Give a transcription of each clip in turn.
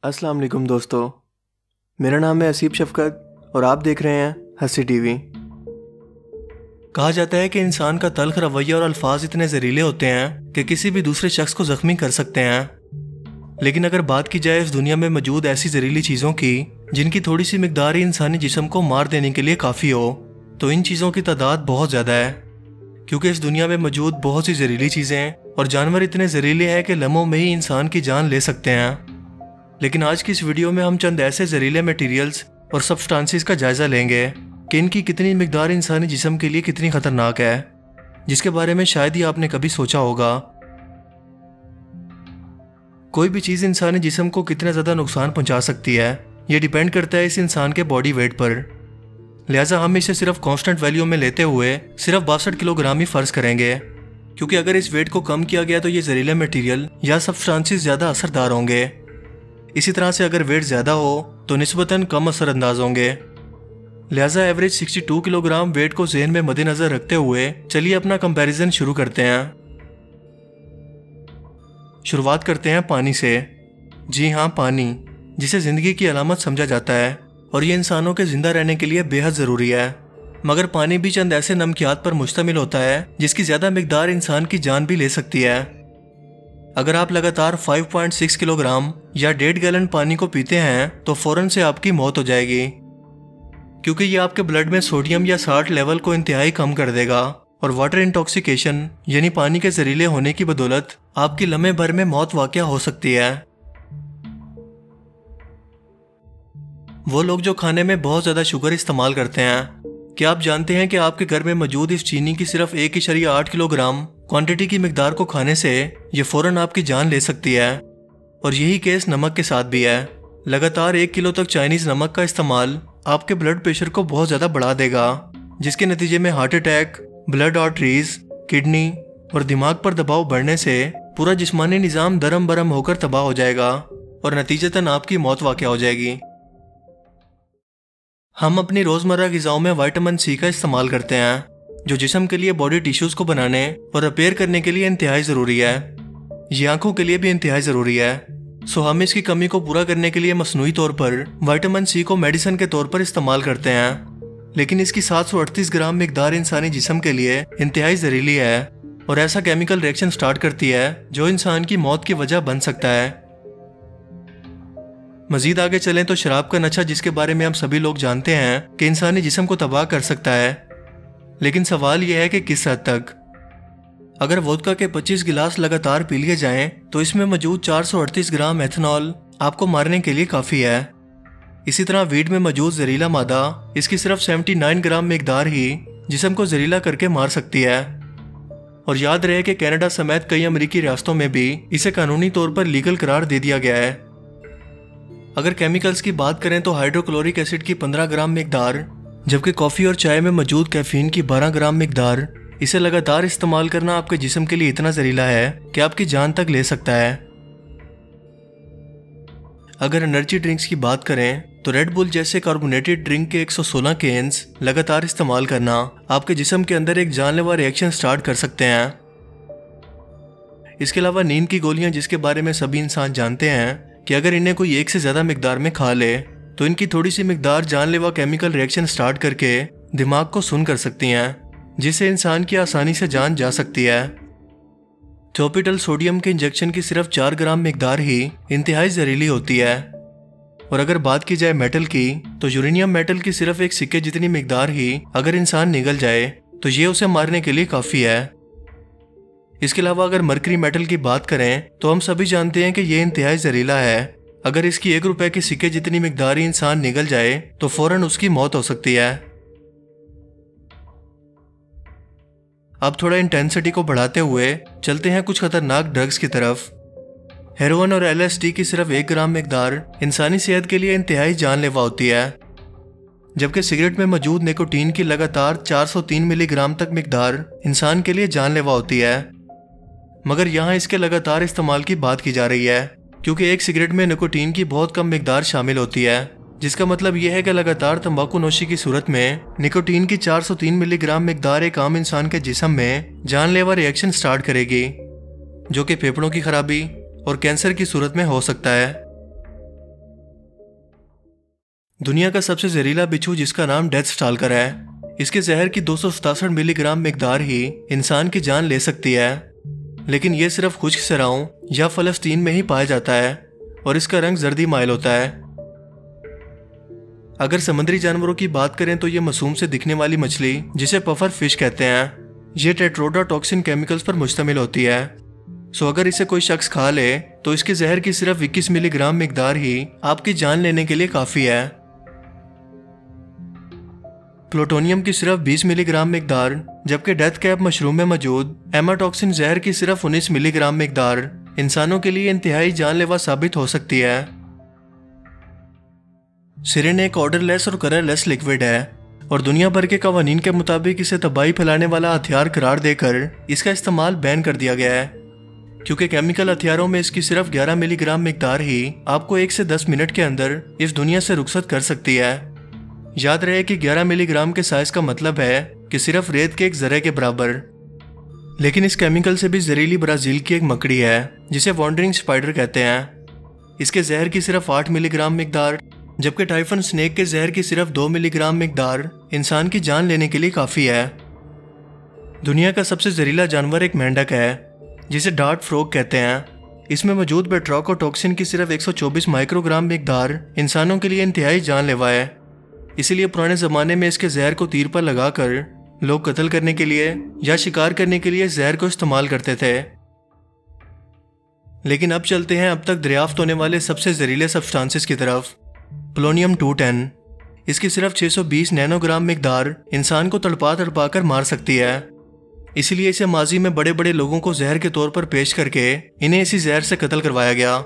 अस्सलाम वालेकुम दोस्तों, मेरा नाम है असीब शफ़क़त और आप देख रहे हैं हंसी टीवी। कहा जाता है कि इंसान का तल्ख़ रवैया और अल्फाज इतने ज़हरीले होते हैं कि किसी भी दूसरे शख्स को ज़ख्मी कर सकते हैं। लेकिन अगर बात की जाए इस दुनिया में मौजूद ऐसी ज़हरीली चीज़ों की जिनकी थोड़ी सी मिकदार ही इंसानी जिस्म को मार देने के लिए काफ़ी हो, तो इन चीज़ों की तादाद बहुत ज़्यादा है। क्योंकि इस दुनिया में मौजूद बहुत सी ज़हरीली चीज़ें और जानवर इतने ज़हरीले हैं कि लम्हों में ही इंसान की जान ले सकते हैं। लेकिन आज की इस वीडियो में हम चंद ऐसे जहरीले मटेरियल्स और सब्सटेंसेस का जायजा लेंगे कि इनकी कितनी मिकदार इंसानी जिस्म के लिए कितनी खतरनाक है, जिसके बारे में शायद ही आपने कभी सोचा होगा। कोई भी चीज़ इंसानी जिस्म को कितना ज़्यादा नुकसान पहुंचा सकती है, ये डिपेंड करता है इस इंसान के बॉडी वेट पर। लिहाजा हम इसे सिर्फ कांस्टेंट वैल्यू में लेते हुए सिर्फ 62 किलोग्राम ही फ़र्ज करेंगे, क्योंकि अगर इस वेट को कम किया गया तो ये जहरीले मटीरियल या सब्सटेंसेस ज़्यादा असरदार होंगे। इसी तरह से अगर वेट ज़्यादा हो तो निस्बतन कम असरअंदाज होंगे। लिहाजा एवरेज 62 किलोग्राम वेट को ज़हन में मद्देनज़र रखते हुए चलिए अपना कंपैरिजन शुरू करते हैं। शुरुआत करते हैं पानी से। जी हाँ, पानी, जिसे ज़िंदगी की अलामत समझा जाता है और ये इंसानों के ज़िंदा रहने के लिए बेहद ज़रूरी है। मगर पानी भी चंद ऐसे नमकियात पर मुश्तमिल होता है जिसकी ज़्यादा मिकदार इंसान की जान भी ले सकती है। अगर आप लगातार 5.6 किलोग्राम या 1.5 गैलन पानी को पीते हैं तो फ़ौरन से आपकी मौत हो जाएगी, क्योंकि ये आपके ब्लड में सोडियम या साल्ट लेवल को इंतहाई कम कर देगा और वाटर इंटॉक्सिकेशन यानी पानी के जहरीले होने की बदौलत आपकी लम्हे भर में मौत वाक़या हो सकती है। वो लोग जो खाने में बहुत ज़्यादा शुगर इस्तेमाल करते हैं, क्या आप जानते हैं कि आपके घर में मौजूद इस चीनी की सिर्फ 1.8 किलोग्राम क्वांटिटी की मिकदार को खाने से ये फ़ौरन आपकी जान ले सकती है। और यही केस नमक के साथ भी है। लगातार 1 किलो तक चाइनीज़ नमक का इस्तेमाल आपके ब्लड प्रेशर को बहुत ज़्यादा बढ़ा देगा, जिसके नतीजे में heart attack, blood arteries, kidney और दिमाग पर दबाव बढ़ने से पूरा जिस्मानी निज़ाम दरम बरम होकर तबाह हो जाएगा और नतीजतन आपकी मौत वाक़या हो जाएगी। हम अपनी रोज़मर्रा ग़िज़ाओं में विटामिन सी का इस्तेमाल करते हैं, जो जिस्म के लिए बॉडी टिश्यूज़ को बनाने और रिपेयर करने के लिए इंतहाई ज़रूरी है। ये आंखों के लिए भी इंतहाई ज़रूरी है। सो हम इसकी कमी को पूरा करने के लिए मसनूई तौर पर विटामिन सी को मेडिसिन के तौर पर इस्तेमाल करते हैं। लेकिन इसकी 738 ग्राम मिकदार इंसानी जिस्म के लिए इंतहाई जहरीली है और ऐसा केमिकल रिएक्शन स्टार्ट करती है जो इंसान की मौत की वजह बन सकता है। मजीद आगे चलें तो शराब का नशा, जिसके बारे में हम सभी लोग जानते हैं कि इंसानी जिस्म को तबाह कर सकता है, लेकिन सवाल यह है कि किस हद तक। अगर वोदका के 25 गिलास लगातार पी लिए जाएं तो इसमें मौजूद 438 ग्राम एथनॉल आपको मारने के लिए काफ़ी है। इसी तरह वीड में मौजूद जहरीला मादा, इसकी सिर्फ 79 ग्राम मिकदार ही जिस्म को जहरीला करके मार सकती है। और याद रहे कि कनाडा समेत कई अमेरिकी रियासतों में भी इसे कानूनी तौर पर लीगल करार दे दिया गया है। अगर केमिकल्स की बात करें तो हाइड्रोक्लोरिक एसिड की 15 ग्राम मिकदार, जबकि कॉफ़ी और चाय में मौजूद कैफीन की 12 ग्राम मिकदार, इसे लगातार इस्तेमाल करना आपके जिस्म के लिए इतना जहरीला है कि आपकी जान तक ले सकता है। अगर एनर्जी ड्रिंक्स की बात करें तो रेड बुल जैसे कार्बोनेटेड ड्रिंक के 116 केन्स लगातार इस्तेमाल करना आपके जिस्म के अंदर एक जानलेवा रिएक्शन स्टार्ट कर सकते हैं। इसके अलावा नींद की गोलियां, जिसके बारे में सभी इंसान जानते हैं कि अगर इन्हें कोई एक से ज़्यादा मिकदार में खा ले तो इनकी थोड़ी सी मिकदार जानलेवा केमिकल रिएक्शन स्टार्ट करके दिमाग को सुन्न कर सकती हैं, जिससे इंसान की आसानी से जान जा सकती है। टॉपिकल सोडियम के इंजेक्शन की सिर्फ 4 ग्राम मिकदार ही इंतहाई जहरीली होती है। और अगर बात की जाए मेटल की, तो यूरेनियम मेटल की सिर्फ एक सिक्के जितनी मिकदार ही अगर इंसान निगल जाए तो ये उसे मारने के लिए काफ़ी है। इसके अलावा अगर मरकरी मेटल की बात करें तो हम सभी जानते हैं कि यह इंतहाई जहरीला है। अगर इसकी 1 रुपए के सिक्के जितनी मिकदार ही इंसान निगल जाए तो फ़ौरन उसकी मौत हो सकती है। अब थोड़ा इंटेंसिटी को बढ़ाते हुए चलते हैं कुछ खतरनाक ड्रग्स की तरफ। हेरोइन और LSD की सिर्फ 1 ग्राम मिकदार इंसानी सेहत के लिए इंतहाई जानलेवा होती है, जबकि सिगरेट में मौजूद निकोटीन की लगातार 403 मिलीग्राम तक मिकदार इंसान के लिए जानलेवा होती है। मगर यहाँ इसके लगातार इस्तेमाल की बात की जा रही है, क्योंकि एक सिगरेट में निकोटीन की बहुत कम मिकदार शामिल होती है, जिसका मतलब यह है कि लगातार तंबाकू नोशी की सूरत में निकोटीन की 403 मिलीग्राम मिकदार एक आम इंसान के जिस्म में जानलेवा रिएक्शन स्टार्ट करेगी, जो कि फेफड़ों की खराबी और कैंसर की सूरत में हो सकता है। दुनिया का सबसे जहरीला बिच्छू जिसका नाम डेथ स्टाल्कर है, इसके जहर की 267 मिलीग्राम मिकदार ही इंसान की जान ले सकती है। लेकिन यह सिर्फ खुश्क सराओं या फलस्तीन में ही पाया जाता है और इसका रंग जर्दी माइल होता है। अगर समुद्री जानवरों की बात करें तो यह मासूम से दिखने वाली मछली जिसे पफर फिश कहते हैं, यह टेट्रोडोटॉक्सिन केमिकल्स पर मुश्तमिल होती है। सो अगर इसे कोई शख्स खा ले तो इसके जहर की सिर्फ 21 मिलीग्राम मिकदार ही आपकी जान लेने के लिए काफ़ी है। प्लूटोनियम की सिर्फ 20 मिलीग्राम मिकदार, जबकि डेथ कैप मशरूम में मौजूद एमाटॉक्सिन जहर की सिर्फ 19 मिलीग्राम मिकदार इंसानों के लिए इंतहाई जानलेवा साबित हो सकती है। सिरिन एक ऑर्डरलेस और कलरलेस लिक्विड है और दुनिया भर के कवानीन के मुताबिक इसे तबाही फैलाने वाला हथियार करार देकर इसका इस्तेमाल बैन कर दिया गया है, क्योंकि केमिकल हथियारों में इसकी सिर्फ 11 मिलीग्राम मिकदार ही आपको 1 से 10 मिनट के अंदर इस दुनिया से रुखसत कर सकती है। याद रहे कि 11 मिलीग्राम के साइज का मतलब है कि सिर्फ रेत के एक जरे के बराबर। लेकिन इस केमिकल से भी जहरीली ब्राजील की एक मकड़ी है जिसे वॉन्डरिंग स्पाइडर कहते हैं। इसके जहर की सिर्फ 8 मिलीग्राम मिकदार, जबकि टाइफन स्नेक के जहर की सिर्फ 2 मिलीग्राम मिकदार इंसान की जान लेने के लिए काफ़ी है। दुनिया का सबसे जहरीला जानवर एक मेंढक है जिसे डार्ट फ्रॉग कहते हैं। इसमें मौजूद बेट्रोकोटॉक्सिन की सिर्फ 124 माइक्रोग्राम मिकदार इंसानों के लिए इंतहाई जानलेवा है। इसीलिए पुराने ज़माने में इसके जहर को तीर पर लगाकर लोग कत्ल करने के लिए या शिकार करने के लिए जहर को इस्तेमाल करते थे। लेकिन अब चलते हैं अब तक दरियाफ्त होने वाले सबसे जहरीले सब्सटेंसेस की तरफ। पोलोनियम 210, इसकी सिर्फ 620 नैनोग्राम मिकदार इंसान को तड़पा तड़पा कर मार सकती है। इसीलिए इसे माजी में बड़े बड़े लोगों को जहर के तौर पर पेश करके इन्हें इसी जहर से कत्ल करवाया गया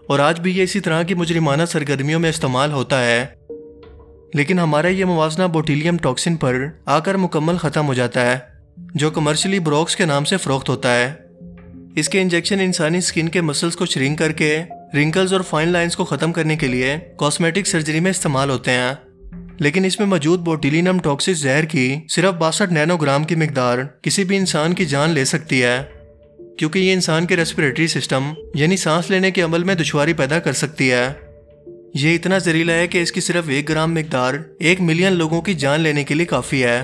और आज भी ये इसी तरह की मुजरिमाना सरगर्मियों में इस्तेमाल होता है। लेकिन हमारा ये मुवाजना बोटिलियम टॉक्सिन पर आकर मुकम्मल ख़त्म हो जाता है, जो कमर्शियली ब्रोक्स के नाम से फ़रोख्त होता है। इसके इंजेक्शन इंसानी स्किन के मसल्स को श्रिंक करके रिंकल्स और फाइन लाइंस को ख़त्म करने के लिए कॉस्मेटिक सर्जरी में इस्तेमाल होते हैं। लेकिन इसमें मौजूद बोटिलियम टॉक्सिस जहर की सिर्फ 62 नैनोग्राम की मिकदार किसी भी इंसान की जान ले सकती है, क्योंकि ये इंसान के रेस्पिरेटरी सिस्टम यानी सांस लेने के अमल में दुश्वारी पैदा कर सकती है। ये इतना जहरीला है कि इसकी सिर्फ 1 ग्राम मिकदार 1 मिलियन लोगों की जान लेने के लिए काफ़ी है।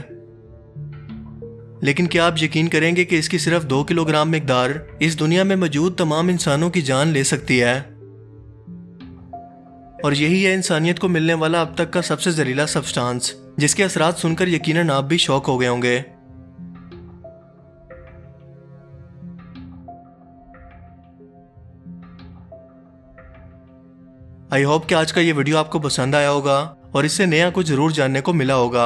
लेकिन क्या आप यकीन करेंगे कि इसकी सिर्फ 2 किलोग्राम मिकदार इस दुनिया में मौजूद तमाम इंसानों की जान ले सकती है। और यही है इंसानियत को मिलने वाला अब तक का सबसे जहरीला सब्सटेंस, जिसके असरात सुनकर यकीनन आप भी शॉक हो गए होंगे। आई होप कि आज का ये वीडियो आपको पसंद आया होगा और इससे नया कुछ ज़रूर जानने को मिला होगा।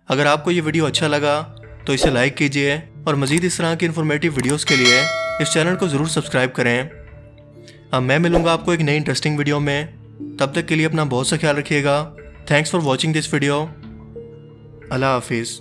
अगर आपको ये वीडियो अच्छा लगा तो इसे लाइक कीजिए और मज़ीद इस तरह की इन्फॉर्मेटिव वीडियोस के लिए इस चैनल को ज़रूर सब्सक्राइब करें। अब मैं मिलूँगा आपको एक नई इंटरेस्टिंग वीडियो में। तब तक के लिए अपना बहुत सा ख्याल रखिएगा। Thanks for watching this video. अल्लाह हाफिज़।